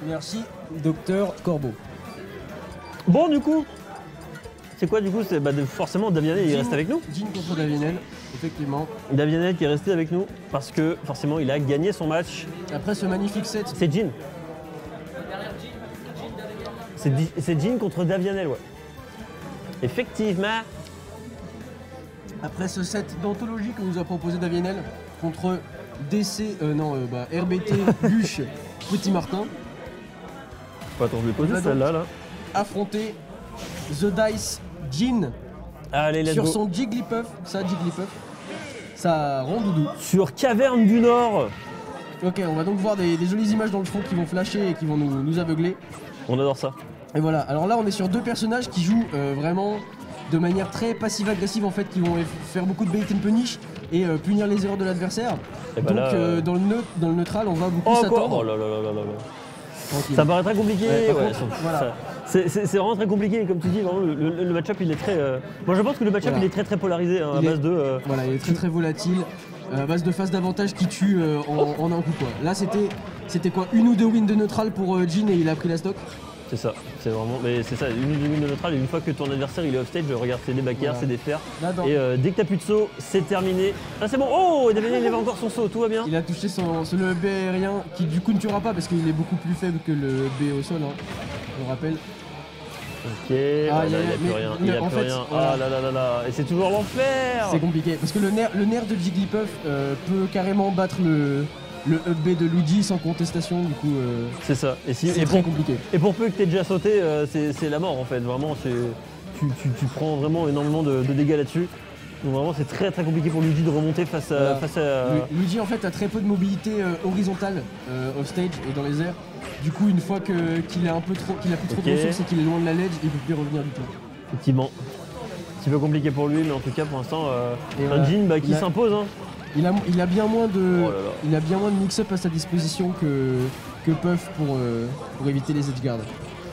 Merci, docteur Corbeau. Bon, du coup, c'est quoi du coup? Forcément, Davianel il reste avec nous. Jin contre Davianel, effectivement. Davianel qui est resté avec nous parce que forcément il a gagné son match. Après ce magnifique set. C'est Jin. C'est Jin contre Davianel, ouais. Effectivement. Après ce set d'anthologie que nous a proposé Davianel contre RBT, Luche, Petit Martin. Attends, je vais poser celle-là. Là. Affronter The Dice Jin. Allez, let's sur go. son Jigglypuff, ça rend doudou. Sur Caverne du Nord. Ok, on va donc voir des jolies images dans le fond qui vont flasher et qui vont nous aveugler. On adore ça. Et voilà, alors là on est sur deux personnages qui jouent vraiment de manière très passive-agressive en fait, qui vont faire beaucoup de bait and punish et punir les erreurs de l'adversaire. Donc là, dans le neutral on va beaucoup s'attendre. Oh là là là là là. Ça paraît très compliqué. Voilà. C'est vraiment très compliqué, comme tu dis, vraiment, le match-up il est très... Moi je pense que le match-up il est très polarisé hein, à base de... Voilà, il est très très volatile, à base de phase d'avantage qui tue en un coup quoi. Là c'était quoi, une ou deux wins de neutral pour Jin et il a pris la stock. C'est ça, c'est vraiment... Mais c'est ça, une win de neutral et une fois que ton adversaire il est off-stage, regarde, c'est des back airs, c'est des fers. Et dès que t'as plus de saut, c'est terminé. Ah c'est bon, oh, Davianel il avait encore son saut, tout va bien. Il a touché le B aérien qui du coup ne tuera pas parce qu'il est beaucoup plus faible que le B au sol, hein, je le rappelle. Ok, il n'y a plus rien, il n'y a plus rien. Ah là là là là, et c'est toujours l'enfer. C'est compliqué, parce que le nerf de Jigglypuff peut carrément battre le B de Luigi sans contestation, du coup c'est ça, c'est très compliqué. Et pour peu que tu aies déjà sauté, c'est la mort en fait, vraiment, tu prends vraiment énormément de dégâts là-dessus. Donc vraiment c'est très très compliqué pour Luigi de remonter face à... Luigi en fait a très peu de mobilité horizontale off stage et dans les airs. Du coup une fois qu'il a plus trop de ressources et qu'il est loin de la ledge, il peut plus revenir du tout. Effectivement. Un petit peu compliqué pour lui mais en tout cas pour l'instant un Jin qui s'impose. Hein. Il a bien moins de mix-up à sa disposition que Puff pour éviter les edge guards.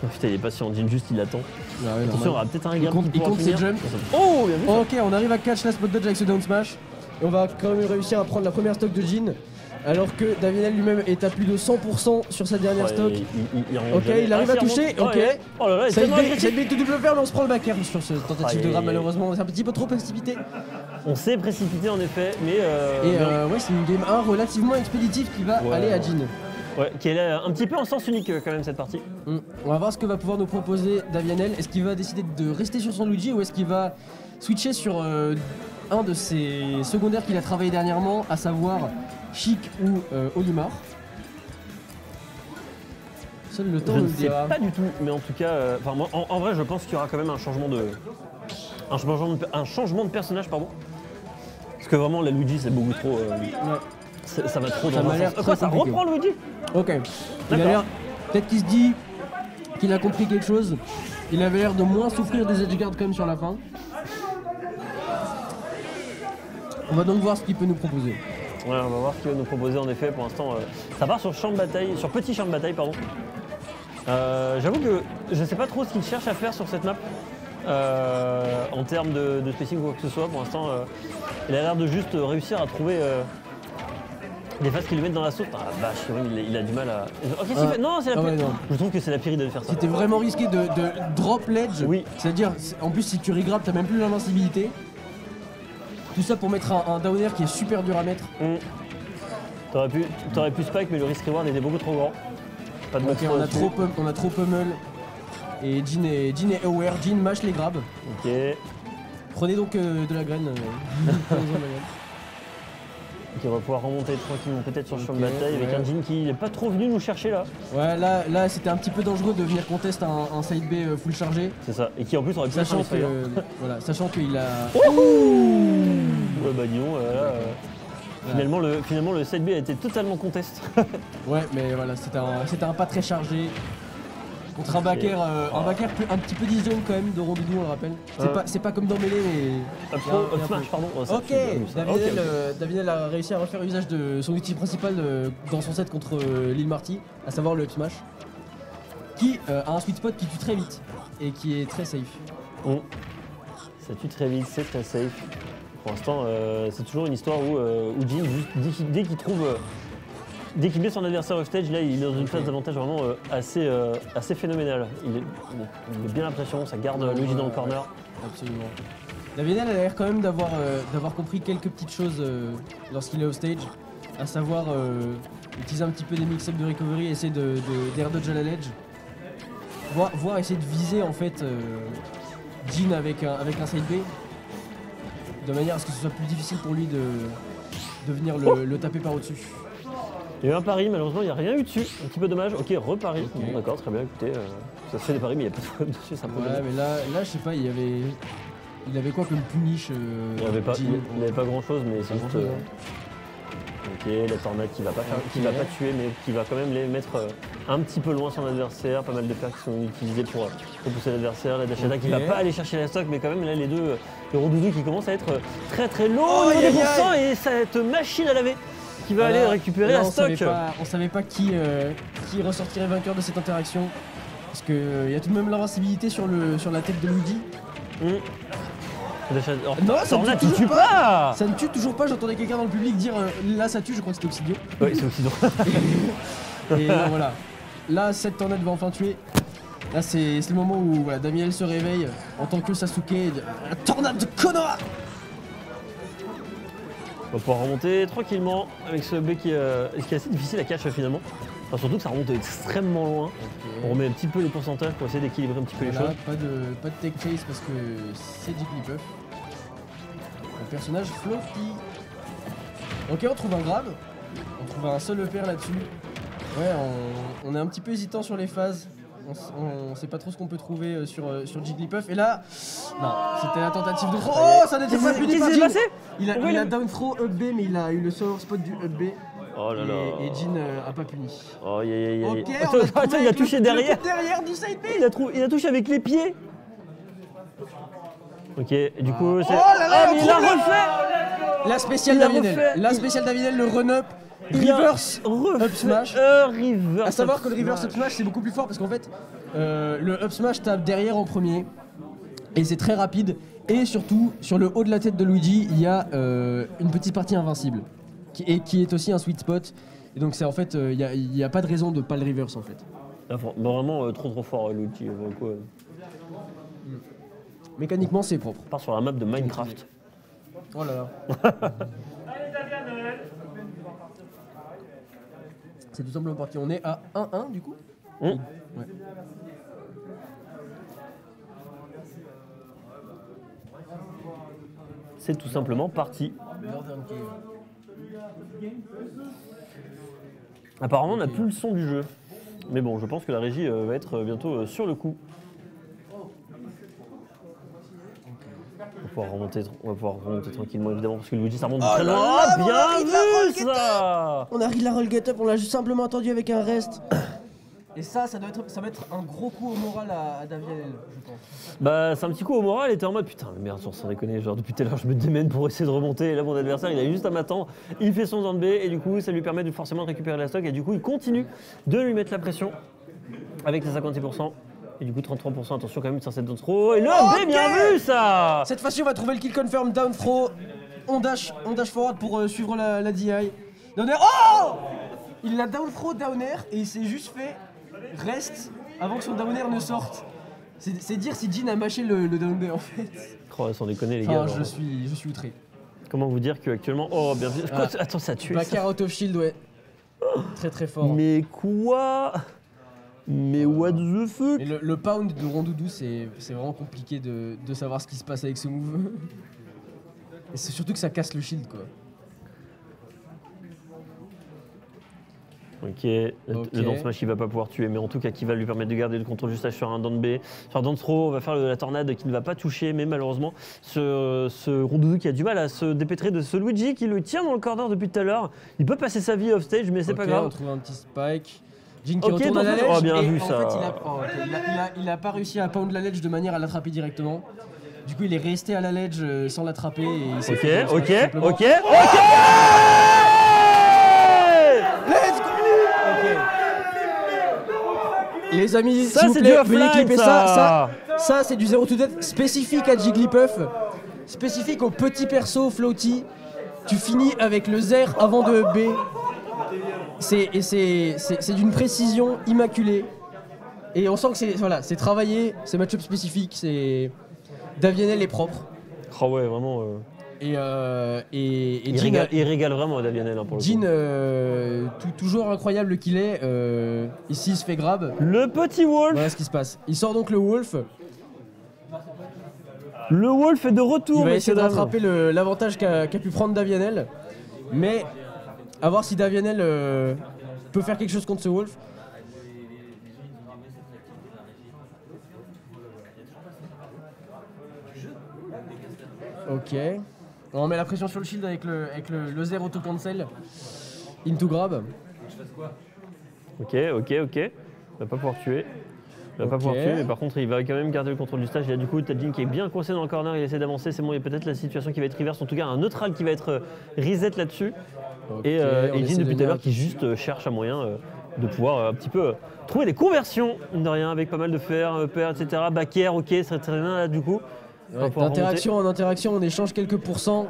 Oh, putain il est patient, Jin juste il attend. Ah ouais, attention, on aura peut-être un grab il compte ses jumps. Oh, bien vu. Ok, on arrive à catch la spot dodge avec ce down smash. Et on va quand même réussir à prendre la première stock de Jin. Alors que Davianel lui-même est à plus de 100% sur sa dernière stock. Il arrive à toucher. Ok. Oh là là, ça fait tout double faire, mais on se prend le back air sur ce tentative de grab malheureusement. C'est un petit peu trop précipité. On s'est précipité en effet, mais... ouais, c'est une game 1 relativement expéditive qui va aller à Jin. Ouais, qui est un petit peu en sens unique quand même cette partie. On va voir ce que va pouvoir nous proposer Davianel. Est-ce qu'il va décider de rester sur son Luigi ou est-ce qu'il va switcher sur un de ses secondaires qu'il a travaillé dernièrement, à savoir Chic ou Olimar. Seul le temps je nous ne sais pas du tout, mais en tout cas, moi, en vrai je pense qu'il y aura quand même un changement de personnage, pardon. Parce que vraiment la Luigi c'est beaucoup trop... Ça va trop dans un sens. Quoi, ça reprend Luigi? Ok. Il a l'air... Peut-être qu'il se dit qu'il a compris quelque chose. Il avait l'air de moins souffrir des edge guards quand même sur la fin. On va donc voir ce qu'il peut nous proposer. Ouais, on va voir ce qu'il va nous proposer en effet. Pour l'instant, ça part sur champ de bataille, sur petit champ de bataille, pardon. J'avoue que je sais pas trop ce qu'il cherche à faire sur cette map. En termes de spacing ou quoi que ce soit, pour l'instant, il a l'air de juste réussir à trouver des phases qui lui mettent dans la sauce. Ah la vache, il a du mal à... Ok, non, c'est la pire. Je trouve que c'est la pire idée de faire ça. C'était vraiment risqué de drop ledge. Oui. C'est-à-dire, en plus, si tu regrabes, t'as même plus l'invincibilité. Tout ça pour mettre un down air qui est super dur à mettre. T'aurais pu spike, mais le risk reward était beaucoup trop grand. Pas de on a trop pummel. Et Jin est aware, Jin mâche les grabs. Ok. Prenez donc de la graine. Ok, on va pouvoir remonter tranquillement peut-être sur le champ de bataille avec un Jin qui n'est pas trop venu nous chercher là. Ouais, là c'était un petit peu dangereux de venir contest un side B full chargé. C'est ça, et qui en plus aurait pu faire voilà, sachant qu'il a... Ouais bah disons, finalement le side B a été totalement contest. Ouais, mais voilà, c'était un pas très chargé. Contre un back air un petit peu disjoint quand même de Rondoudou, on le rappelle. C'est pas comme dans Melee, mais... Smash, pardon. Ok, Davianel a réussi à refaire usage de son outil principal dans son set contre Lil Marty, à savoir le up smash, qui a un sweet spot qui tue très vite et qui est très safe. Ça tue très vite, c'est très safe. Pour l'instant, c'est toujours une histoire où Jin, dès qu'il trouve dès qu'il met son adversaire offstage, là il est dans une phase d'avantage vraiment assez phénoménale. Il met bien la pression, ça garde Luigi dans le corner. Absolument. Davienel a l'air quand même d'avoir compris quelques petites choses lorsqu'il est offstage, à savoir utiliser un petit peu des mix-up de recovery, essayer d'air dodge à la ledge, voire essayer de viser en fait Jin avec un side B, de manière à ce que ce soit plus difficile pour lui de venir le taper par au-dessus. Il y a eu un pari, malheureusement il n'y a rien eu dessus, un petit peu dommage. Ok, repari. Okay. Bon, d'accord, très bien, écoutez, ça se fait des paris, mais il n'y a pas de problème dessus, c'est un peu ouais, mais là je sais pas, il avait quoi comme punish il n'avait pas grand chose, mais c'est juste. Ok, la tornade qui va pas tuer, mais qui va quand même les mettre un petit peu loin son adversaire. Pas mal de fers qui sont utilisés pour repousser l'adversaire. La Dashada qui va pas aller chercher la stock, mais quand même là les deux Rondoudou qui commencent à être très low au niveau des pourcents et cette machine à laver qui va aller récupérer la stock. On savait pas qui ressortirait vainqueur de cette interaction, parce qu'il y a tout de même l'invincibilité sur la tête de Luigi. Non, ça ne tue pas. Ça ne tue toujours pas, j'entendais quelqu'un dans le public dire là ça tue, je crois que c'était Obsidio. Oui, c'est Obsidio. Et voilà, là cette tornade va enfin tuer. Là c'est le moment où voilà, Damiel se réveille en tant que Sasuke, la tornade de Konoha. On va pouvoir remonter tranquillement avec ce B qui est assez difficile à catch finalement. Enfin, surtout que ça remonte extrêmement loin. On remet un petit peu les pourcentages pour essayer d'équilibrer un petit peu les choses. Pas de tech chase parce que c'est Jigglypuff. Le personnage floppy. Ok, on trouve un grab. On trouve un seul EPR là-dessus. Ouais, on est un petit peu hésitant sur les phases. On sait pas trop ce qu'on peut trouver sur Jigglypuff. Et là, non, c'était la tentative de... Oh, ça n'était pas puni par Jin. Il a down throw up B, mais il a eu le solo spot du up B. Oh là là. Et Jin a pas puni. Oh, ok, attends, il a touché derrière. Derrière du side B. Il a touché avec les pieds. Ok, et du coup, c'est... Oh là là, mais il a refait. La spéciale Davienel, le run-up. Reverse up smash. Reverse. À savoir que le reverse up smash c'est beaucoup plus fort parce qu'en fait le up smash tape derrière en premier et c'est très rapide, et surtout sur le haut de la tête de Luigi il y a une petite partie invincible qui est aussi un sweet spot, et donc c'est en fait il n'y a pas de raison de pas le reverse en fait. Vraiment trop fort Luigi. Mécaniquement c'est propre. On part sur la map de Minecraft. Oh là là. C'est tout simplement parti. On est à 1-1 du coup. Ouais. C'est tout simplement parti. Apparemment, on n'a plus le son du jeu. Mais bon, je pense que la régie va être bientôt sur le coup. On va pouvoir remonter tranquillement évidemment parce que Luigi ça remonte très loin. Oh, bien vu ça. On a ri de la roll get up, on l'a juste simplement entendu avec un reste. Et ça va être un gros coup au moral à Davienel, je pense. Bah c'est un petit coup au moral, il était en mode putain merde, sans déconner, genre depuis tout à l'heure je me démène pour essayer de remonter, et là mon adversaire il a juste à m'attendre, il fait son down B et du coup ça lui permet forcément de récupérer la stock, et du coup il continue de lui mettre la pression avec les 56%. Et du coup 33%, attention quand même sur cette down throw. Et le B, bien vu ça. Cette fois-ci on va trouver le kill confirm down throw. On dash forward pour suivre la DI. Down air. Oh, il l'a down throw down air et il s'est juste fait reste avant que son down air ne sorte. C'est dire si Jin a mâché le down air en fait. Oh, sans déconner les gars. Je suis outré. Comment vous dire qu'actuellement... Oh bien vu. Attends, ça a tué. Backer out of shield, ouais. Très fort. Mais quoi? Mais what the fuck? Et le pound de Rondoudou, c'est vraiment compliqué de savoir ce qui se passe avec ce move. Et c'est surtout que ça casse le shield quoi. Ok, le down smash il va pas pouvoir tuer, mais en tout cas qui va lui permettre de garder le contrôle juste sur un down B. Sur un down throw, on va faire la tornade qui ne va pas toucher, mais malheureusement ce Rondoudou qui a du mal à se dépêtrer de ce Luigi qui le tient dans le corner depuis tout à l'heure. Il peut passer sa vie off stage, mais c'est pas grave. On trouve un petit spike. Jin qui retourne à la ledge. Oh, bien vu en ça. Fait, il a pas réussi à pound la ledge de manière à l'attraper directement. Du coup, il est resté à la ledge sans l'attraper. Ok. Let's go. Les amis, s'il vous plaît, veuillez clipper ça. Ça, c'est du 0 to death spécifique à Jigglypuff. Spécifique au petit perso floaty. Tu finis avec le zer avant de B. c'est d'une précision immaculée. Et on sent que c'est travaillé, c'est match-up spécifique, c'est... Davienel est propre. Oh ouais, vraiment. Et il régale vraiment Davienel pour le coup. Toujours incroyable qu'il est, ici il se fait grab. Le petit Wolf. Voilà ce qui se passe. Il sort donc le Wolf. Le Wolf est de retour. Il va essayer de rattraper l'avantage qu'a pu prendre Davienel. Mais à voir si Davienel peut faire quelque chose contre ce Wolf. Ok. On met la pression sur le shield avec le 0 auto cancel. Into grab. Ok. Il va pas pouvoir tuer. Mais par contre il va quand même garder le contrôle du stage. Et là du coup Tajin qui est bien coincé dans le corner, il essaie d'avancer, c'est bon, il y a peut-être la situation qui va être reverse, en tout cas un neutral qui va être reset là-dessus. Okay, et Jin depuis tout à l'heure qui juste cherche un moyen de pouvoir un petit peu trouver des conversions, mine de rien, avec pas mal de fer, etc. Back air, ok, ça serait très bien là du coup. D'interaction en interaction, on échange quelques pourcents.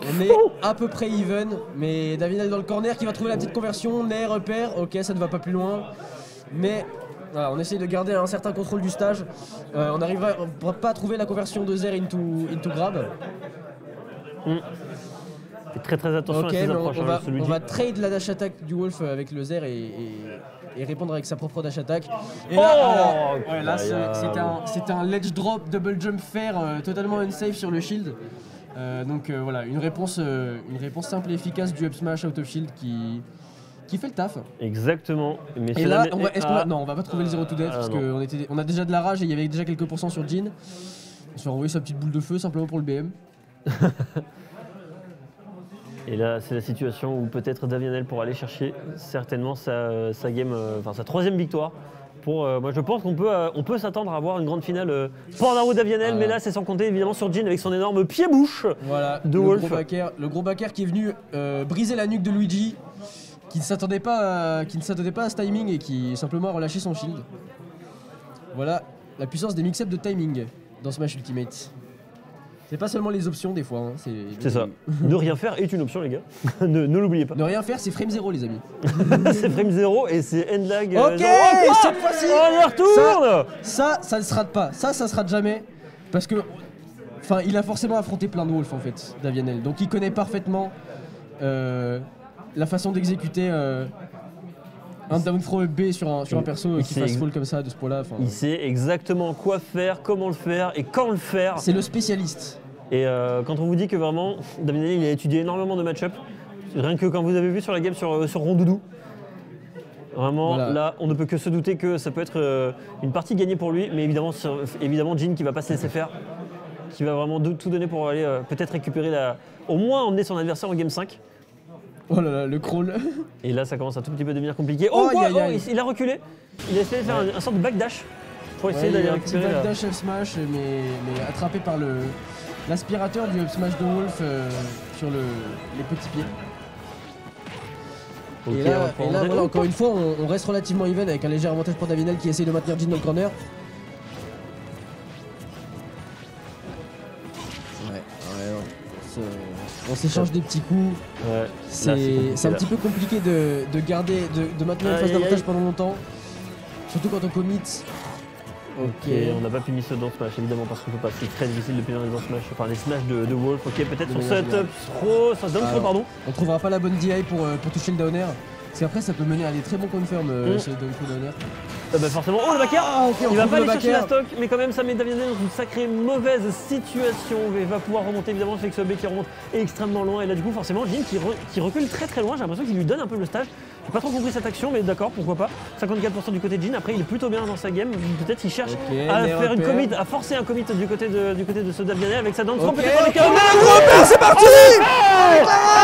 On est à peu près even, mais Davienel dans le corner qui va trouver la petite conversion, Nair repère, ok ça ne va pas plus loin. Mais voilà, on essaye de garder un certain contrôle du stage. On n'arrivera pas à trouver la conversion de Zer into grab. Fais très attention à ces approches. On va trade la dash attack du Wolf avec le Zer et répondre avec sa propre dash attack. Et là, c'était un ledge drop double jump fair totalement unsafe sur le shield. Donc voilà, une réponse simple et efficace du up smash out of shield qui fait le taf. Exactement. Mais et là, on va pas trouver le 0 to death parce qu'on a déjà de la rage et il y avait déjà quelques pourcents sur Jin. On se fait renvoyer sa petite boule de feu simplement pour le BM. Et là, c'est la situation où peut-être Davienel pourra aller chercher certainement sa game, sa troisième victoire. Moi, je pense qu'on peut s'attendre à avoir une grande finale Pandaro Davienel, mais là, c'est sans compter évidemment sur Jin avec son énorme pied-bouche de Wolf. Le gros backer qui est venu briser la nuque de Luigi, qui ne s'attendait pas à ce timing et qui simplement a relâché son shield. Voilà la puissance des mix-ups de timing dans Smash Ultimate. C'est pas seulement les options des fois. Hein, c'est ça. Ne rien faire est une option les gars. ne l'oubliez pas. Ne rien faire c'est frame 0 les amis. C'est frame 0 et c'est end lag. Ok, cette fois-ci on y retourne. Ça ne se rate pas. Ça se rate jamais. Parce que il a forcément affronté plein de Wolf en fait, Davienel. Donc il connaît parfaitement la façon d'exécuter un down throw B sur un perso qui fasse roll comme ça de ce point-là. Il sait exactement quoi faire, comment le faire et quand le faire. C'est le spécialiste. Et quand on vous dit que vraiment, Davienel il a étudié énormément de match-up, rien que quand vous avez vu sur la game sur Rondoudou, vraiment voilà. Là on ne peut que se douter que ça peut être une partie gagnée pour lui, mais évidemment Jin qui va pas se laisser faire, qui va vraiment tout donner pour aller peut-être récupérer au moins emmener son adversaire en game 5. Oh là là, le crawl. Et là ça commence à tout petit peu devenir compliqué. Il a reculé, il a essayé de faire un sorte de backdash pour essayer d'aller récupérer. Un petit backdash up smash mais attrapé par l'aspirateur du up smash de Wolf sur les petits pieds. Okay, et là voilà, encore une fois, on reste relativement even avec un léger avantage pour Davienel qui essaye de maintenir Jin dans le corner. On s'échange des petits coups. Ouais, c'est un petit peu compliqué de maintenir une phase d'avantage pendant longtemps. Surtout quand on commit. Ok, on n'a pas puni ce down smash évidemment parce qu'on peut pas, c'est très difficile de punir les down smash, les smash de Wolf. Ok, peut-être sur setup down throw pardon. On trouvera pas la bonne DI pour toucher le downer. Parce qu'après ça peut mener à des très bons confirms chez le downer. Forcément, le backer il va pas aller chercher la stock, mais quand même ça met Davienel dans une sacrée mauvaise situation. Il va pouvoir remonter évidemment avec ce B qui remonte extrêmement loin. Et là du coup forcément Jin qui recule très loin, j'ai l'impression qu'il lui donne un peu le stage. J'ai pas trop compris cette action, mais d'accord, pourquoi pas. 54% du côté de Jin, après il est plutôt bien dans sa game. Peut-être qu'il cherche à faire une commit, à forcer un commit du côté de ce Davienel avec sa down throw. Peut-être c'est parti.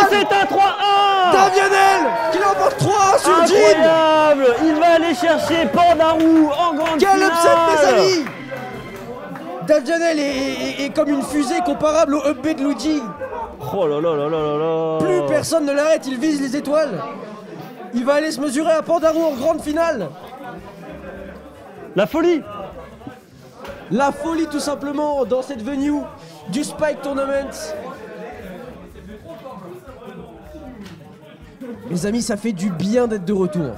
C'est un 3-1 Davienel qui l'emporte 3 sur Jin. Incroyable. Il va aller chercher Pandaro en grande finale. Quel upset mes amis. Davienel est comme une fusée comparable au up B de Luigi. Oh là là là là là. Plus personne ne l'arrête, il vise les étoiles. Il va aller se mesurer à Pandaro en grande finale. La folie. La folie tout simplement dans cette venue du Spike Tournament. Les amis, ça fait du bien d'être de retour.